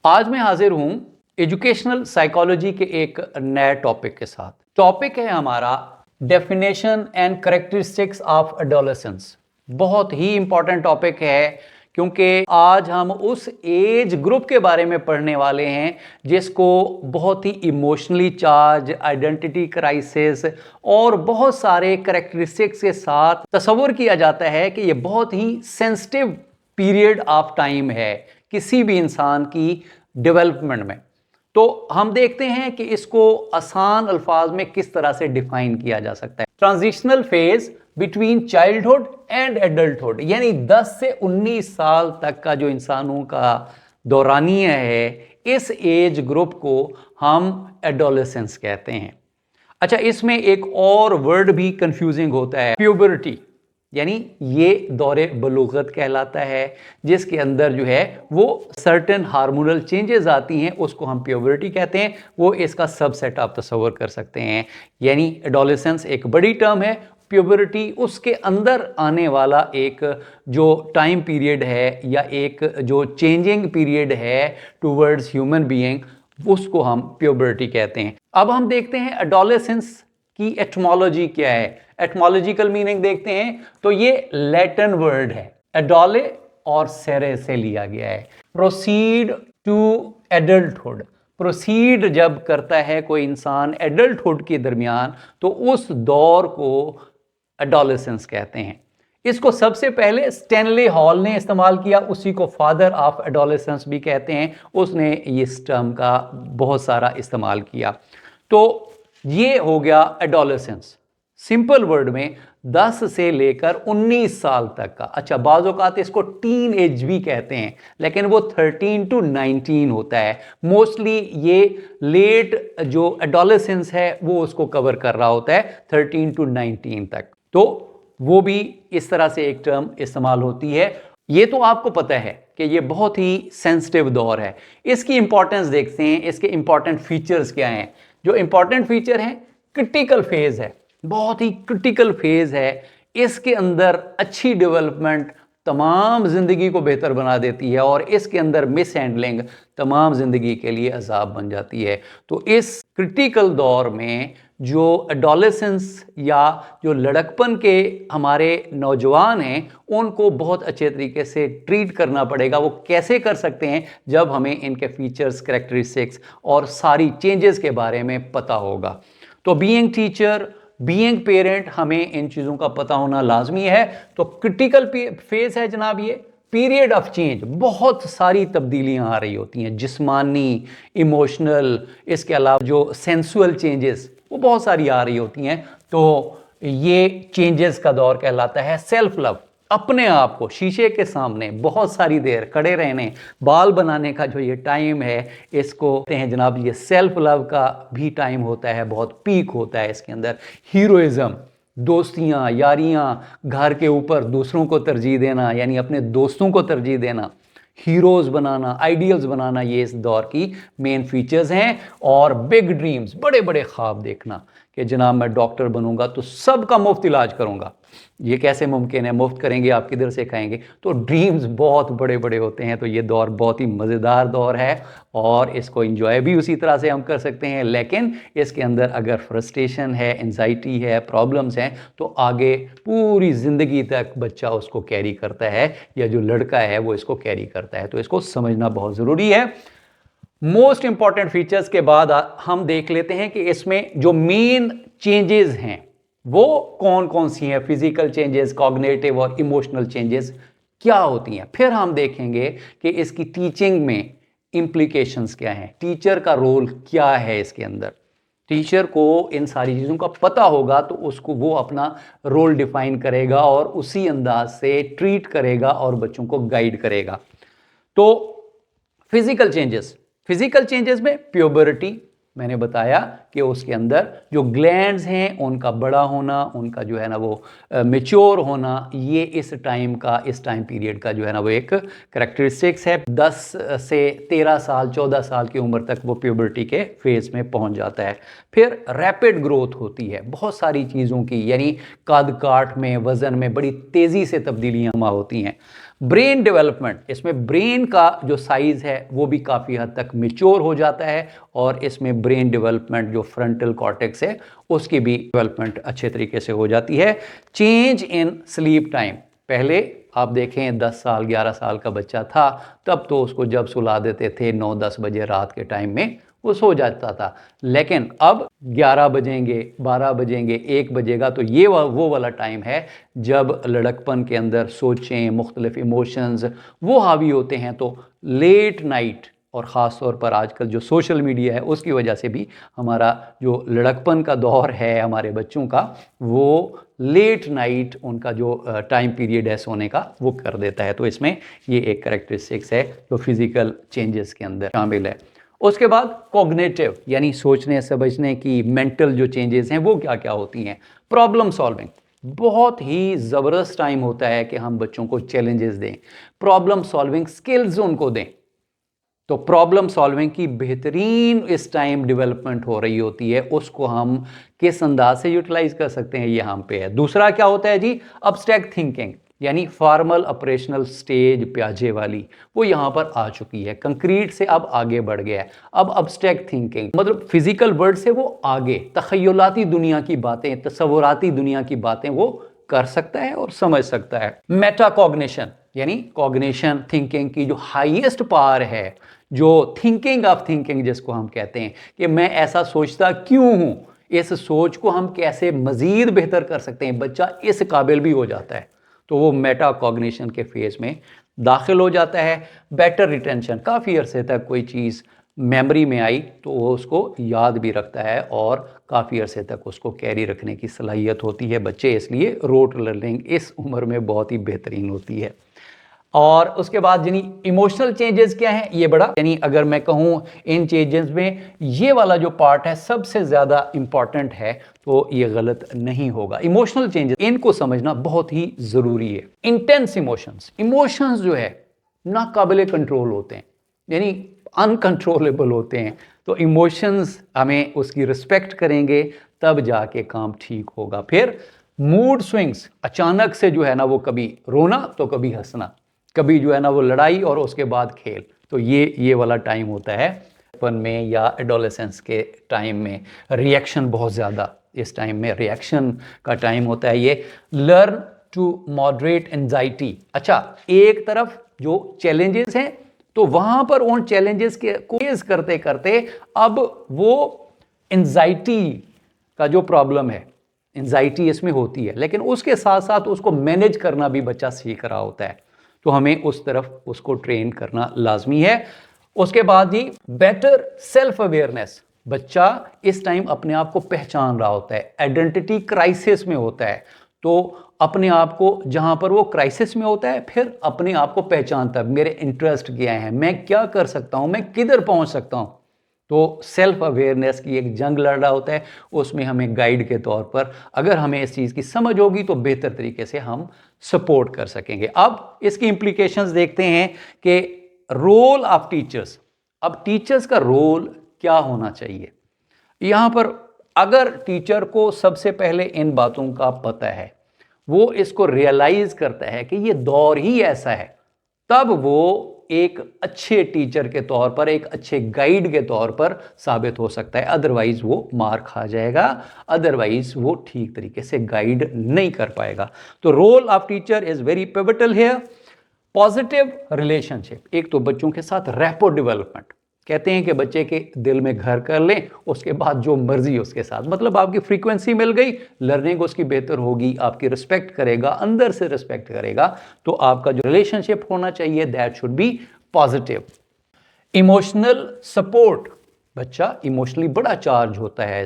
आज मैं हाजिर हूं एजुकेशनल साइकोलॉजी के एक नए टॉपिक के साथ। टॉपिक है हमारा definition and characteristics of adolescence. बहुत ही इंपॉर्टेंट टॉपिक है क्योंकि आज हम उस एज ग्रुप के बारे में पढ़ने वाले हैं जिसको बहुत ही इमोशनली चार्ज, आइडेंटिटी क्राइसिस और बहुत सारे करेक्टरिस्टिक्स के साथ तस्वुर किया जाता है कि ये बहुत ही सेंसिटिव पीरियड ऑफ टाइम है किसी भी इंसान की डेवलपमेंट में। तो हम देखते हैं कि इसको आसान अल्फाज में किस तरह से डिफाइन किया जा सकता है। Transitional phase between childhood and adulthood, यानी 10 से 19 साल तक का जो इंसानों का दौरानिया है, इस एज ग्रुप को हम एडोलेसेंस कहते हैं। अच्छा, इसमें एक और वर्ड भी कंफ्यूजिंग होता है, प्यूबर्टी, यानी ये दौरे बलूगत कहलाता है, जिसके अंदर जो है वो सर्टेन हार्मोनल चेंजेस आती हैं, उसको हम प्यूबर्टी कहते हैं। वो इसका सबसेट आप तस्वर कर सकते हैं। यानी एडोलेसेंस एक बड़ी टर्म है, प्यूबर्टी उसके अंदर आने वाला एक जो टाइम पीरियड है या एक जो चेंजिंग पीरियड है टूवर्ड्स ह्यूमन बीइंग, उसको हम प्यूबर्टी कहते हैं। अब हम देखते हैं एडोलेसेंस की एटमोलॉजी क्या है। एटमोलॉजिकल मीनिंग देखते हैं तो ये लैटिन वर्ड है, एडोले और सेरे से लिया गया है। प्रोसीड टू एडल्टहुड, प्रोसीड जब करता है कोई इंसान एडल्टहुड के दरमियान, तो उस दौर को एडोलेसेंस कहते हैं। इसको सबसे पहले स्टैनले हॉल ने इस्तेमाल किया, उसी को फादर ऑफ एडोलेसेंस भी कहते हैं। उसने इस टर्म का बहुत सारा इस्तेमाल किया। तो ये हो गया एडोलेसेंस, सिंपल वर्ड में 10 से लेकर 19 साल तक का। अच्छा, बाज़ औक़ात इसको टीन एज भी कहते हैं, लेकिन वो 13 टू 19 होता है। मोस्टली ये लेट जो एडोलेसेंस है वो उसको कवर कर रहा होता है 13 टू 19 तक। तो वो भी इस तरह से एक टर्म इस्तेमाल होती है। ये तो आपको पता है कि ये बहुत ही सेंसिटिव दौर है। इसकी इंपॉर्टेंस देखते हैं, इसके इंपॉर्टेंट फीचर्स क्या हैं। जो इंपॉर्टेंट फीचर हैं, क्रिटिकल फेज है, बहुत ही क्रिटिकल फेज है। इसके अंदर अच्छी डेवलपमेंट तमाम ज़िंदगी को बेहतर बना देती है और इसके अंदर मिस हैंडलिंग तमाम ज़िंदगी के लिए अजाब बन जाती है। तो इस क्रिटिकल दौर में जो एडोलेसेंस या जो लड़कपन के हमारे नौजवान हैं, उनको बहुत अच्छे तरीके से ट्रीट करना पड़ेगा। वो कैसे कर सकते हैं? जब हमें इनके फीचर्स, कैरेक्टरिस्टिक्स और सारी चेंजेस के बारे में पता होगा। तो बीइंग टीचर, बीइंग पेरेंट, हमें इन चीज़ों का पता होना लाजमी है। तो क्रिटिकल फेज है जनाब, ये पीरियड ऑफ चेंज, बहुत सारी तब्दीलियां आ रही होती हैं, जिस्मानी, इमोशनल, इसके अलावा जो सेंसुअल चेंजेस वो बहुत सारी आ रही होती हैं। तो ये चेंजेस का दौर कहलाता है सेल्फ लव। अपने आप को शीशे के सामने बहुत सारी देर खड़े रहने, बाल बनाने का जो ये टाइम है, इसको कहते हैं जनाब, ये सेल्फ लव का भी टाइम होता है, बहुत पीक होता है इसके अंदर। हीरोइज्म, दोस्तियाँ, यारियाँ, घर के ऊपर दूसरों को तरजीह देना, यानी अपने दोस्तों को तरजीह देना, हीरोज़ बनाना, आइडियल्स बनाना, ये इस दौर की मेन फीचर्स हैं। और बिग ड्रीम्स, बड़े बड़े ख्वाब देखना कि जनाब मैं डॉक्टर बनूंगा तो सबका मुफ्त इलाज करूंगा। ये कैसे मुमकिन है? मुफ्त करेंगे आप किधर से खाएंगे? तो ड्रीम्स बहुत बड़े बड़े होते हैं। तो ये दौर बहुत ही मज़ेदार दौर है और इसको एंजॉय भी उसी तरह से हम कर सकते हैं। लेकिन इसके अंदर अगर फ्रस्ट्रेशन है, एंजाइटी है, प्रॉब्लम्स हैं, तो आगे पूरी ज़िंदगी तक बच्चा उसको कैरी करता है, या जो लड़का है वो इसको कैरी करता है। तो इसको समझना बहुत ज़रूरी है। मोस्ट इंपॉर्टेंट फीचर्स के बाद हम देख लेते हैं कि इसमें जो मेन चेंजेस हैं वो कौन कौन सी हैं। फिजिकल चेंजेस, कॉग्निटिव और इमोशनल चेंजेस क्या होती हैं। फिर हम देखेंगे कि इसकी टीचिंग में इम्प्लीकेशंस क्या हैं, टीचर का रोल क्या है इसके अंदर। टीचर को इन सारी चीज़ों का पता होगा तो उसको वो अपना रोल डिफाइन करेगा और उसी अंदाज से ट्रीट करेगा और बच्चों को गाइड करेगा। तो फिजिकल चेंजेस में प्यूबर्टी, मैंने बताया कि उसके अंदर जो ग्लैंड्स हैं उनका बड़ा होना, उनका जो है ना वो मैच्योर होना, ये इस टाइम पीरियड का जो है ना वो एक करैक्टरिस्टिक्स है। 10 से 13 साल, 14 साल की उम्र तक वो प्यूबर्टी के फेज में पहुंच जाता है। फिर रैपिड ग्रोथ होती है बहुत सारी चीज़ों की, यानी कद काठ में, वज़न में बड़ी तेज़ी से तब्दीलियाँ होती हैं। ब्रेन डेवलपमेंट, इसमें ब्रेन का जो साइज है वो भी काफ़ी हद तक मैच्योर हो जाता है और इसमें ब्रेन डेवलपमेंट जो फ्रंटल कॉर्टेक्स है उसकी भी डेवलपमेंट अच्छे तरीके से हो जाती है। चेंज इन स्लीप टाइम, पहले आप देखें 10 साल 11 साल का बच्चा था तब तो उसको जब सुला देते थे 9-10 बजे रात के टाइम में वो सो जाता था, लेकिन अब 11 बजेंगे 12 बजेंगे 1 बजेगा तो ये वो वाला टाइम है जब लड़कपन के अंदर सोचें, मुख्तलिफ इमोशंस वो हावी होते हैं। तो लेट नाइट और ख़ास तौर पर आजकल जो सोशल मीडिया है उसकी वजह से भी हमारा जो लड़कपन का दौर है हमारे बच्चों का वो लेट नाइट उनका जो टाइम पीरियड है सोने का वो कर देता है। तो इसमें ये एक कैरेक्टरिस्टिक्स है जो फिज़िकल चेंजेस के अंदर शामिल है। उसके बाद कॉग्निटिव यानी सोचने समझने की मेंटल जो चेंजेस हैं वो क्या क्या होती हैं। प्रॉब्लम सॉल्विंग, बहुत ही ज़बरदस्त टाइम होता है कि हम बच्चों को चैलेंजेस दें, प्रॉब्लम सॉल्विंग स्किल्स उनको दें। तो प्रॉब्लम सॉल्विंग की बेहतरीन इस टाइम डेवलपमेंट हो रही होती है, उसको हम किस अंदाज से यूटिलाइज कर सकते हैं ये हम पे है। दूसरा क्या होता है जी, अब्स्ट्रैक्ट थिंकिंग यानी फॉर्मल ऑपरेशनल स्टेज प्याजे वाली वो यहाँ पर आ चुकी है, कंक्रीट से अब आगे बढ़ गया है। अब अब्स्ट्रैक्ट थिंकिंग मतलब फिजिकल वर्ल्ड से वो आगे तखयलाती दुनिया की बातें, तसव्वुराती दुनिया की बातें वो कर सकता है और समझ सकता है। मेटाकॉग्निशन यानी कॉग्निशन थिंकिंग की जो हाईएस्ट पावर है, जो थिंकिंग ऑफ थिंकिंग जिसको हम कहते हैं कि मैं ऐसा सोचता क्यों हूं, इस सोच को हम कैसे मजीद बेहतर कर सकते हैं, बच्चा इस काबिल भी हो जाता है तो वो मेटा कॉग्निशन के फेज में दाखिल हो जाता है। बेटर रिटेंशन, काफ़ी अरसे तक कोई चीज़ मेमोरी में आई तो वो उसको याद भी रखता है और काफ़ी अरसे तक उसको कैरी रखने की सलाहियत होती है बच्चे, इसलिए रोट लर्निंग इस उम्र में बहुत ही बेहतरीन होती है। और उसके बाद यानी इमोशनल चेंजेस क्या हैं, ये बड़ा यानी अगर मैं कहूँ इन चेंजेस में ये वाला जो पार्ट है सबसे ज़्यादा इंपॉर्टेंट है तो ये गलत नहीं होगा। इमोशनल चेंजेस इनको समझना बहुत ही ज़रूरी है। इंटेंस इमोशंस जो है नाकाबिले कंट्रोल होते हैं यानी अनकंट्रोलेबल होते हैं, तो इमोशंस हमें उसकी रिस्पेक्ट करेंगे तब जाके काम ठीक होगा। फिर मूड स्विंग्स, अचानक से जो है ना वो कभी रोना तो कभी हंसना, कभी जो है ना वो लड़ाई और उसके बाद खेल, तो ये वाला टाइम होता है बचपन में या एडोलेसेंस के टाइम में। रिएक्शन बहुत ज़्यादा इस टाइम में रिएक्शन का टाइम होता है ये। लर्न टू मॉडरेट एंजाइटी, अच्छा एक तरफ जो चैलेंजेस हैं तो वहाँ पर उन चैलेंजेस के को फेस करते करते अब वो एंजाइटी का जो प्रॉब्लम है, एंजाइटी इसमें होती है लेकिन उसके साथ साथ उसको मैनेज करना भी बच्चा सीख रहा होता है, तो हमें उस तरफ उसको ट्रेन करना लाजमी है। उसके बाद ही बेटर सेल्फ अवेयरनेस, बच्चा इस टाइम अपने आप को पहचान रहा होता है, आइडेंटिटी क्राइसिस में होता है, तो अपने आप को जहाँ पर वो क्राइसिस में होता है फिर अपने आप को पहचानता है, मेरे इंटरेस्ट क्या हैं, मैं क्या कर सकता हूँ, मैं किधर पहुँच सकता हूँ। तो सेल्फ अवेयरनेस की एक जंग लड़ रहा होता है, उसमें हमें गाइड के तौर पर अगर हमें इस चीज़ की समझ होगी तो बेहतर तरीके से हम सपोर्ट कर सकेंगे। अब इसकी इम्प्लीकेशंस देखते हैं कि रोल ऑफ टीचर्स, अब टीचर्स का रोल क्या होना चाहिए। यहाँ पर अगर टीचर को सबसे पहले इन बातों का पता है, वो इसको रियलाइज करता है कि ये दौर ही ऐसा है, तब वो एक अच्छे टीचर के तौर पर, एक अच्छे गाइड के तौर पर साबित हो सकता है। अदरवाइज वो मार खा जाएगा, अदरवाइज वो ठीक तरीके से गाइड नहीं कर पाएगा। तो role of teacher is very pivotal here. Positive relationship, एक तो बच्चों के साथ रैपो डेवलपमेंट, कहते हैं कि बच्चे के दिल में घर कर लें, उसके बाद जो मर्जी उसके साथ, मतलब आपकी फ्रीक्वेंसी मिल गई, लर्निंग उसकी बेहतर होगी, आपकी रिस्पेक्ट करेगा, अंदर से रिस्पेक्ट करेगा, तो आपका जो रिलेशनशिप होना चाहिए that should be positive. Emotional support, बच्चा इमोशनली बड़ा चार्ज होता है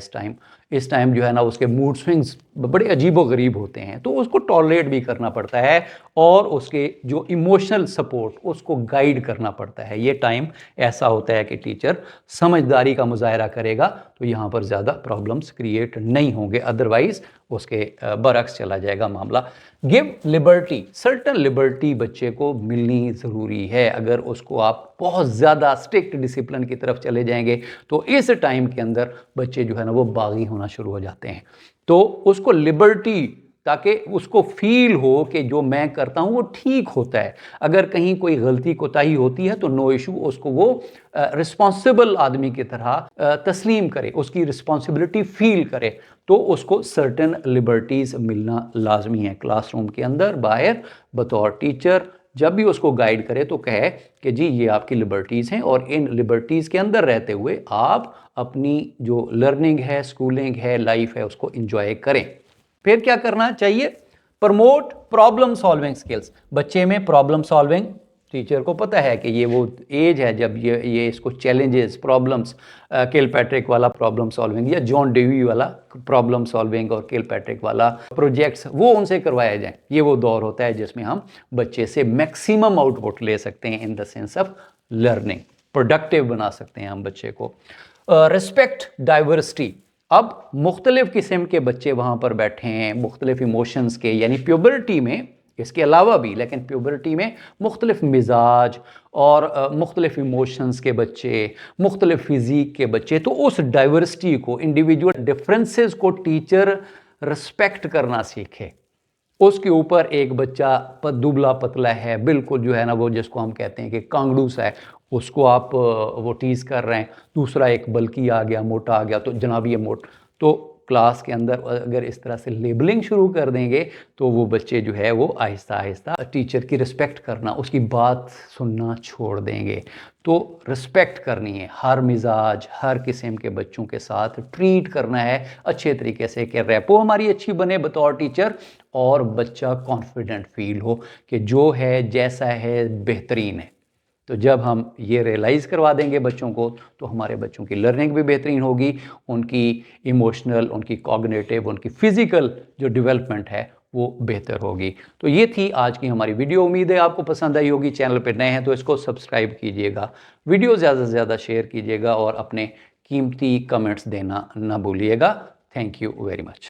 इस टाइम जो है ना उसके मूड स्विंग्स बड़े अजीबो गरीब होते हैं, तो उसको टॉलरेट भी करना पड़ता है और उसके जो इमोशनल सपोर्ट उसको गाइड करना पड़ता है। ये टाइम ऐसा होता है कि टीचर समझदारी का मुजाहरा करेगा तो यहाँ पर ज़्यादा प्रॉब्लम्स क्रिएट नहीं होंगे, अदरवाइज उसके बरक्स चला जाएगा मामला। गिव लिबर्टी, सर्टन लिबर्टी बच्चे को मिलनी ज़रूरी है। अगर उसको आप बहुत ज़्यादा स्ट्रिक्ट डिसिप्लिन की तरफ चले जाएंगे तो इस टाइम के अंदर बच्चे जो है ना वो बागी होना शुरू हो जाते हैं, तो उसको लिबर्टी ताकि उसको फील हो कि जो मैं करता हूँ वो ठीक होता है। अगर कहीं कोई गलती कोताही होती है तो नो इशू, उसको वो रिस्पॉन्सिबल आदमी की तरह तस्लीम करे, उसकी रिस्पॉन्सिबिलिटी फील करे, तो उसको सर्टेन लिबर्टीज़ मिलना लाजमी है क्लासरूम के अंदर, बाहर, बतौर टीचर। जब भी उसको गाइड करे तो कहे कि जी ये आपकी लिबर्टीज़ हैं और इन लिबर्टीज़ के अंदर रहते हुए आप अपनी जो लर्निंग है, स्कूलिंग है, लाइफ है, उसको इंजॉय करें। फिर क्या करना चाहिए? Promote problem solving skills. बच्चे में प्रॉब्लम सॉल्विंग, टीचर को पता है कि ये वो एज है जब ये इसको चैलेंजेस, प्रॉब्लम्स, किलपैट्रिक वाला प्रॉब्लम सॉल्विंग या जॉन डेवी वाला प्रॉब्लम सॉल्विंग और किलपैट्रिक वाला प्रोजेक्ट्स वो उनसे करवाए जाएं। ये वो दौर होता है जिसमें हम बच्चे से मैक्सिमम आउटपुट ले सकते हैं in the sense of learning, productive बना सकते हैं हम बच्चे को। Respect diversity. अब मुख्तलिफ किस्म के बच्चे वहाँ पर बैठे हैं, मुख्तलिफ इमोशंस के, यानी प्यूबर्टी में, इसके अलावा भी, लेकिन प्यूबर्टी में मुख्तलिफ मिजाज और मुख्तलिफ इमोशंस के बच्चे, मुख्तलिफ फिज़ीक के बच्चे, तो उस डाइवर्सिटी को, इंडिविजुअल डिफरेंसेस को टीचर रिस्पेक्ट करना सीखे। उसके ऊपर एक बच्चा दुबला पतला है, बिल्कुल जो है ना वो जिसको हम कहते हैं कि कांगड़ूस है, उसको आप वो टीज़ कर रहे हैं। दूसरा एक बल्कि आ गया, मोटा आ गया, तो जनाब ये मोट। तो क्लास के अंदर अगर इस तरह से लेबलिंग शुरू कर देंगे तो वो बच्चे जो है वो आहिस्ता आहिस्ता टीचर की रिस्पेक्ट करना, उसकी बात सुनना छोड़ देंगे। तो रिस्पेक्ट करनी है, हर मिजाज, हर किस्म के बच्चों के साथ ट्रीट करना है अच्छे तरीके से कि रेपो हमारी अच्छी बने बतौर टीचर और बच्चा कॉन्फिडेंट फील हो कि जो है जैसा है बेहतरीन है। तो जब हम ये रियलाइज़ करवा देंगे बच्चों को तो हमारे बच्चों की लर्निंग भी बेहतरीन होगी, उनकी इमोशनल, उनकी कॉग्निटिव, उनकी फ़िज़िकल जो डेवलपमेंट है वो बेहतर होगी। तो ये थी आज की हमारी वीडियो। उम्मीद है आपको पसंद आई होगी। चैनल पर नए हैं तो इसको सब्सक्राइब कीजिएगा, वीडियो ज़्यादा से ज़्यादा शेयर कीजिएगा और अपने कीमती कमेंट्स देना ना भूलिएगा। Thank you very much.